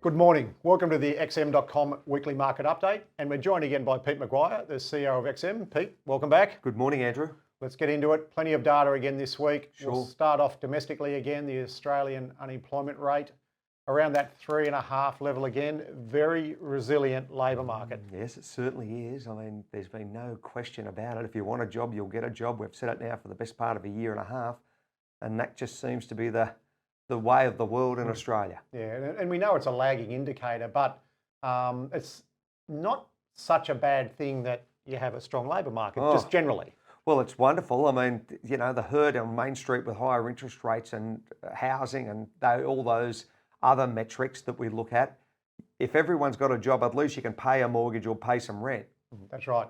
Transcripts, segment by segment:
Good morning. Welcome to the XM.com weekly market update. And we're joined again by Pete McGuire, the CEO of XM. Pete, welcome back. Good morning, Andrew. Let's get into it. Plenty of data again this week. Sure. We'll start off domestically again. The Australian unemployment rate around that 3.5 level again. Very resilient labour market. Yes, it certainly is. I mean, there's been no question about it. If you want a job, you'll get a job. We've said it now for the best part of a year and a half. And that just seems to be the way of the world in Australia. Yeah, and we know it's a lagging indicator, but it's not such a bad thing that you have a strong labour market, just generally. Well, it's wonderful. I mean, you know, the herd on Main Street with higher interest rates and housing and all those other metrics that we look at, if everyone's got a job, at least you can pay a mortgage or pay some rent. That's right.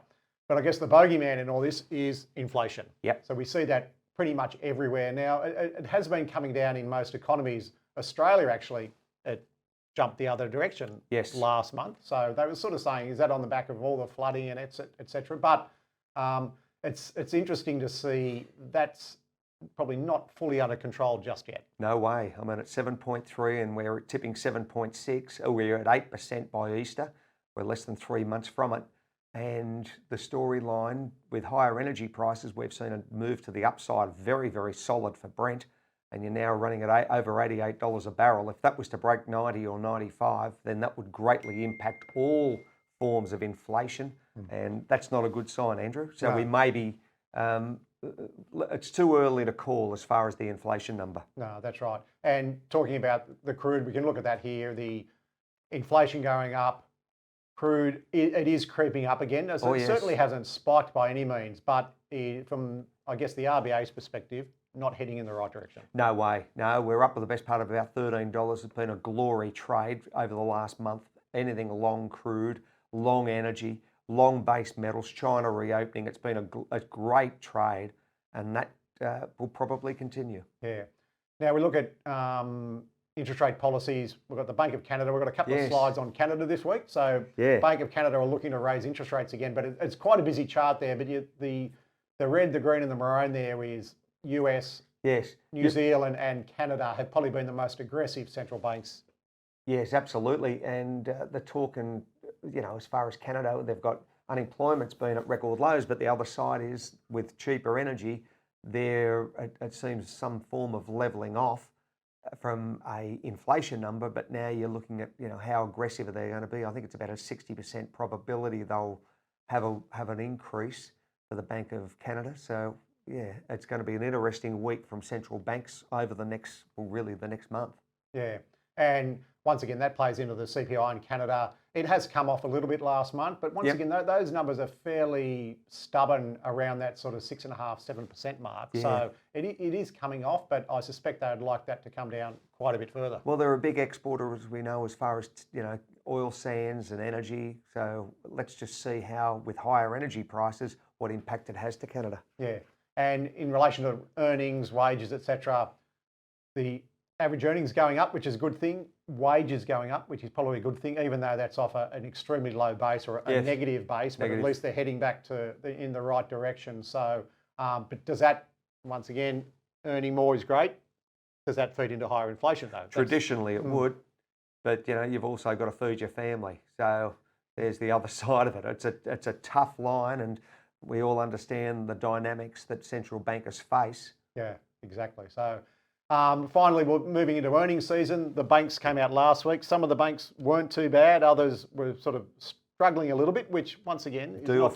But I guess the bogeyman in all this is inflation. Yep. So we see that pretty much everywhere now. It has been coming down in most economies. Australia actually, it jumped the other direction last month. So they were sort of saying, is that on the back of all the flooding and et cetera? But it's interesting to see that's probably not fully under control just yet. No way. I mean, it's 7.3 and we're tipping 7.6. We're at 8% by Easter. We're less than 3 months from it. And the storyline with higher energy prices, we've seen a move to the upside, very, very solid for Brent. And you're now running at over $88 a barrel. If that was to break 90 or 95, then that would greatly impact all forms of inflation. And that's not a good sign, Andrew. So we may be, it's too early to call as far as the inflation number. No, that's right. And talking about the crude, we can look at that here, the inflation going up. Crude, it is creeping up again. So it certainly hasn't spiked by any means, but from, I guess, the RBA's perspective, not heading in the right direction. No way. No, we're up with the best part of about $13. It's been a glory trade over the last month. Anything long crude, long energy, long base metals, China reopening. It's been a great trade, and that will probably continue. Yeah. Now we look at interest rate policies. We've got the Bank of Canada. We've got a couple of slides on Canada this week. So Bank of Canada are looking to raise interest rates again, but it's quite a busy chart there. But the red, the green and the maroon there is US, New Zealand and Canada have probably been the most aggressive central banks. Yes, absolutely. And the talk, and you know, as far as Canada, they've got unemployment's been at record lows, but the other side is with cheaper energy, it seems some form of levelling off from a inflation number, but now you're looking at, you know, how aggressive are they going to be. I think it's about a 60% probability they'll have an increase for the Bank of Canada. So yeah, it's going to be an interesting week from central banks over the next month. Yeah, and once again, that plays into the CPI in Canada. It has come off a little bit last month, but once again, those numbers are fairly stubborn around that sort of 6.5–7% mark. Yeah. So it is coming off, but I suspect they'd like that to come down quite a bit further. Well, they're a big exporter, as we know, as far as, you know, oil sands and energy. So let's just see how, with higher energy prices, what impact it has to Canada. Yeah, and in relation to earnings, wages, etc., the average earnings going up, which is a good thing. Wages going up, which is probably a good thing, even though that's off an extremely low base or a negative base. But at least they're heading back in the right direction. So, but does that, once again, earning more is great. Does that feed into higher inflation though? Traditionally it would, but you know, you've also got to feed your family. So there's the other side of it. It's a tough line, and we all understand the dynamics that central bankers face. Yeah, exactly. So. Finally, we're moving into earnings season. The banks came out last week. Some of the banks weren't too bad. Others were sort of struggling a little bit, which once again is it was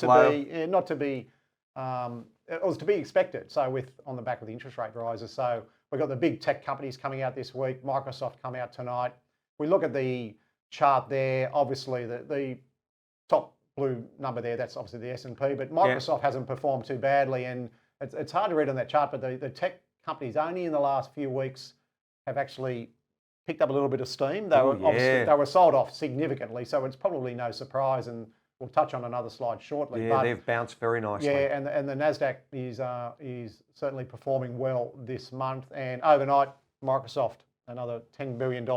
to be expected. So on the back of the interest rate rises. So we've got the big tech companies coming out this week. Microsoft come out tonight. We look at the chart there. Obviously, the top blue number there, that's obviously the S&P. But Microsoft hasn't performed too badly, and it's hard to read on that chart. But the tech companies only in the last few weeks have actually picked up a little bit of steam. They were sold off significantly, so it's probably no surprise, and we'll touch on another slide shortly. Yeah, they've bounced very nicely. Yeah, and the Nasdaq is certainly performing well this month, and overnight Microsoft, another $10 billion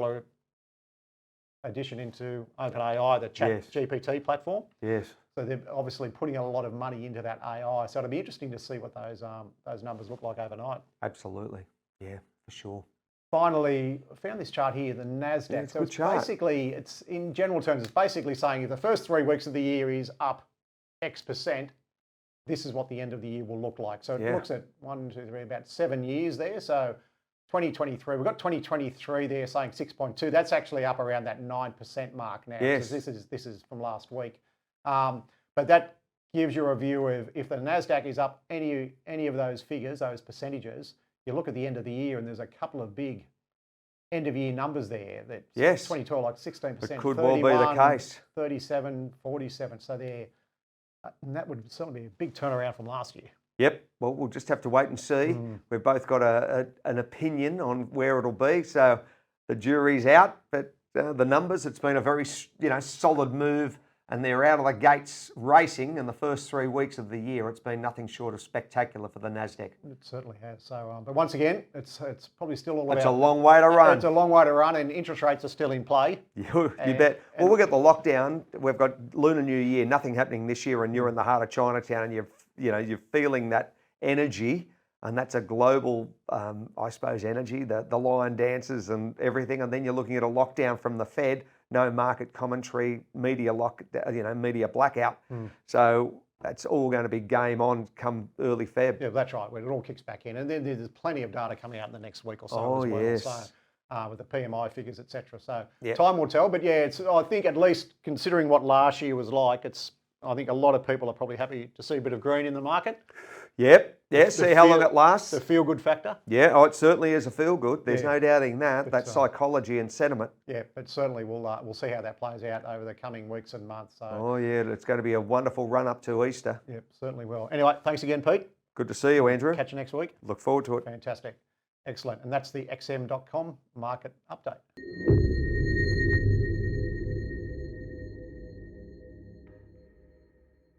addition into OpenAI, the Chat GPT platform. Yes. So they're obviously putting a lot of money into that AI. So it'll be interesting to see what those numbers look like overnight. Absolutely. Yeah, for sure. finally found this chart here, the NASDAQ. Yeah, it's a so good it's chart. basically, it's in general terms, it's basically saying if the first 3 weeks of the year is up X%, this is what the end of the year will look like. So it looks at 1, 2, 3, about 7 years there. So 2023, we've got 2023 there saying 6.2. That's actually up around that 9% mark now. Yes. So this is from last week. But that gives you a view of if the NASDAQ is up any of those figures, those percentages, you look at the end of the year and there's a couple of big end of year numbers there. That 2012 like 16%, It could well be the case. 37, 47. So there, and that would certainly be a big turnaround from last year. Yep. Well, we'll just have to wait and see. We've both got an opinion on where it'll be. So the jury's out, but the numbers, it's been a very solid move, and they're out of the gates racing in the first 3 weeks of the year. It's been nothing short of spectacular for the NASDAQ. It certainly has. So, but once again, it's probably still all about... It's a long way to run. It's a long way to run, and interest rates are still in play. You bet. Well, we've got the lockdown. We've got Lunar New Year, nothing happening this year, and you're in the heart of Chinatown, and you're feeling that energy, and that's a global, I suppose, energy, the lion dances and everything, and then you're looking at a lockdown from the Fed, no market commentary, media blackout. So that's all going to be game on come early Feb. Yeah, that's right. When it all kicks back in, and then there's plenty of data coming out in the next week or so as well. Yes. So, with the PMI figures, etc. So Yep. time will tell. But yeah, I think at least considering what last year was like, I think a lot of people are probably happy to see a bit of green in the market. Yep. Yeah. See how long it lasts. The feel-good factor. Yeah. Oh, it certainly is a feel-good. There's no doubting that. That's psychology and sentiment. Yeah, but certainly we'll see how that plays out over the coming weeks and months. So. Oh yeah, it's going to be a wonderful run up to Easter. Yep, certainly will. Anyway, thanks again, Pete. Good to see you, Andrew. Catch you next week. Look forward to it. Fantastic. Excellent. And that's the xm.com market update.